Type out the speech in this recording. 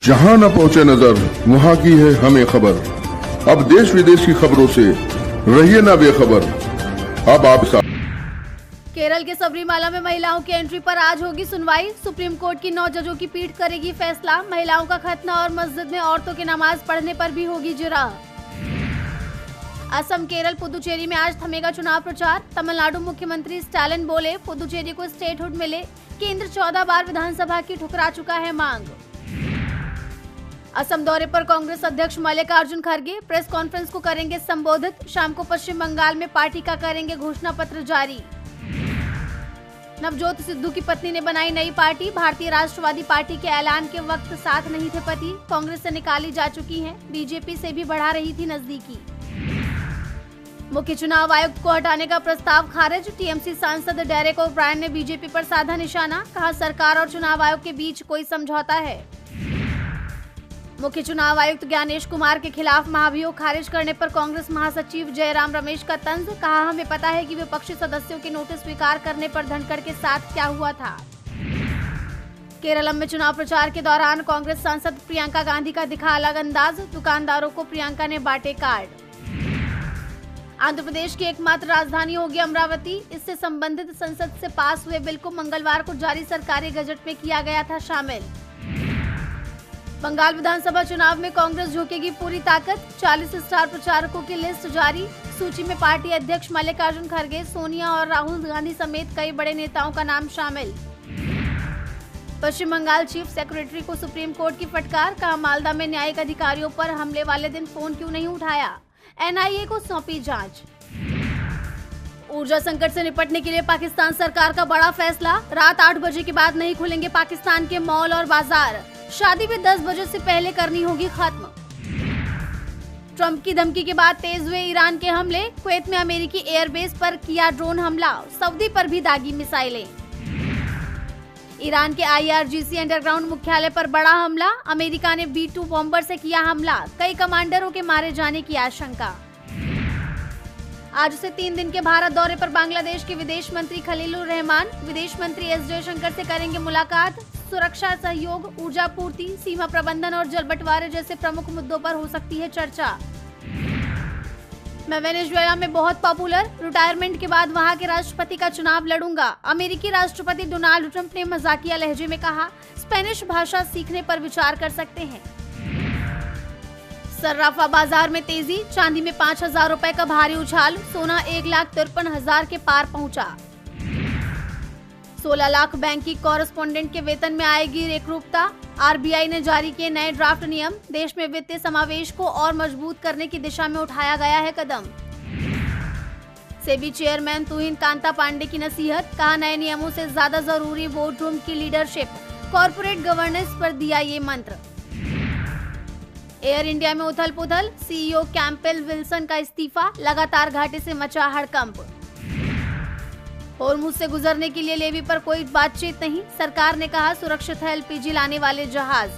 जहां न पहुंचे नजर वहां की है हमें खबर। अब देश विदेश की खबरों से रहिए ना बेखबर। अब आप केरल के सबरीमाला में महिलाओं की एंट्री पर आज होगी सुनवाई। सुप्रीम कोर्ट की 9 जजों की पीठ करेगी फैसला। महिलाओं का खतना और मस्जिद में औरतों की नमाज पढ़ने पर भी होगी जिरा। असम, केरल, पुदुचेरी में आज थमेगा चुनाव प्रचार। तमिलनाडु मुख्यमंत्री स्टालिन बोले, पुदुचेरी को स्टेटहुड मिले। केंद्र 14 बार विधानसभा की ठुकरा चुका है मांग। असम दौरे पर कांग्रेस अध्यक्ष मल्लिकार्जुन खड़गे प्रेस कॉन्फ्रेंस को करेंगे संबोधित। शाम को पश्चिम बंगाल में पार्टी का करेंगे घोषणा पत्र जारी। नवजोत सिद्धू की पत्नी ने बनाई नई पार्टी। भारतीय राष्ट्रवादी पार्टी के ऐलान के वक्त साथ नहीं थे पति। कांग्रेस से निकाली जा चुकी हैं। बीजेपी से भी बढ़ा रही थी नजदीकी। मुख्य चुनाव आयुक्त को हटाने का प्रस्ताव खारिज। टीएमसी सांसद डेरेक ओब्रायन ने बीजेपी पर साधा निशाना। कहा, सरकार और चुनाव आयोग के बीच कोई समझौता है। मुख्य चुनाव आयुक्त ज्ञानेश कुमार के खिलाफ महाभियोग खारिज करने पर कांग्रेस महासचिव जयराम रमेश का तंज। कहा, हमें पता है कि विपक्षी सदस्यों के नोटिस स्वीकार करने पर धनखड़ के साथ क्या हुआ था। केरल में चुनाव प्रचार के दौरान कांग्रेस सांसद प्रियंका गांधी का दिखा अलग अंदाज। दुकानदारों को प्रियंका ने बांटे कार्ड। आंध्र प्रदेश की एकमात्र राजधानी होगी अमरावती। इससे संबंधित संसद से पास हुए बिल को मंगलवार को जारी सरकारी गजट में किया गया था शामिल। बंगाल विधानसभा चुनाव में कांग्रेस झोंकेगी पूरी ताकत। 40 स्टार प्रचारकों की लिस्ट जारी। सूची में पार्टी अध्यक्ष मल्लिकार्जुन खड़गे, सोनिया और राहुल गांधी समेत कई बड़े नेताओं का नाम शामिल। पश्चिम बंगाल चीफ सेक्रेटरी को सुप्रीम कोर्ट की फटकार। कहा, मालदा में न्यायिक अधिकारियों पर हमले वाले दिन फोन क्यों नहीं उठाया। एनआईए को सौंपी जांच। ऊर्जा संकट से निपटने के लिए पाकिस्तान सरकार का बड़ा फैसला। रात 8 बजे के बाद नहीं खुलेंगे पाकिस्तान के मॉल और बाजार। शादी भी 10 बजे से पहले करनी होगी खत्म। ट्रंप की धमकी के बाद तेज हुए ईरान के हमले। कुवैत में अमेरिकी एयरबेस पर किया ड्रोन हमला। सऊदी पर भी दागी मिसाइलें। ईरान के IRGC अंडरग्राउंड मुख्यालय पर बड़ा हमला। अमेरिका ने B-2 बॉम्बर से किया हमला। कई कमांडरों के मारे जाने की आशंका। आज से 3 दिन के भारत दौरे पर बांग्लादेश के विदेश मंत्री खलीलुर रहमान विदेश मंत्री S जयशंकर से करेंगे मुलाकात। सुरक्षा सहयोग, ऊर्जा पूर्ति, सीमा प्रबंधन और जल बंटवारे जैसे प्रमुख मुद्दों पर हो सकती है चर्चा। मैं वेनेजुएला में बहुत पॉपुलर। रिटायरमेंट के बाद वहां के राष्ट्रपति का चुनाव लड़ूंगा। अमेरिकी राष्ट्रपति डोनाल्ड ट्रंप ने मजाकिया लहजे में कहा, स्पेनिश भाषा सीखने पर विचार कर सकते हैं। सर्राफा बाजार में तेजी। चांदी में 5,000 रुपए का भारी उछाल। सोना 1,53,000 के पार पहुंचा। 16 लाख बैंक की कॉरेस्पोंडेंट के वेतन में आएगी एकरूपता। आरबीआई ने जारी किए नए ड्राफ्ट नियम। देश में वित्तीय समावेश को और मजबूत करने की दिशा में उठाया गया है कदम। सेबी चेयरमैन तुहिन कांता पांडे की नसीहत। कहा, नए नियमों से ज्यादा जरूरी बोर्ड रूम की लीडरशिप। कॉर्पोरेट गवर्नेंस पर दिया ये मंत्र। एयर इंडिया में उथल पुथल। CEO कैंपेल विल्सन का इस्तीफा। लगातार घाटे से मचा हड़कंप। होर्मुज से गुजरने के लिए लेवी पर कोई बातचीत नहीं। सरकार ने कहा, सुरक्षित है LPG लाने वाले जहाज।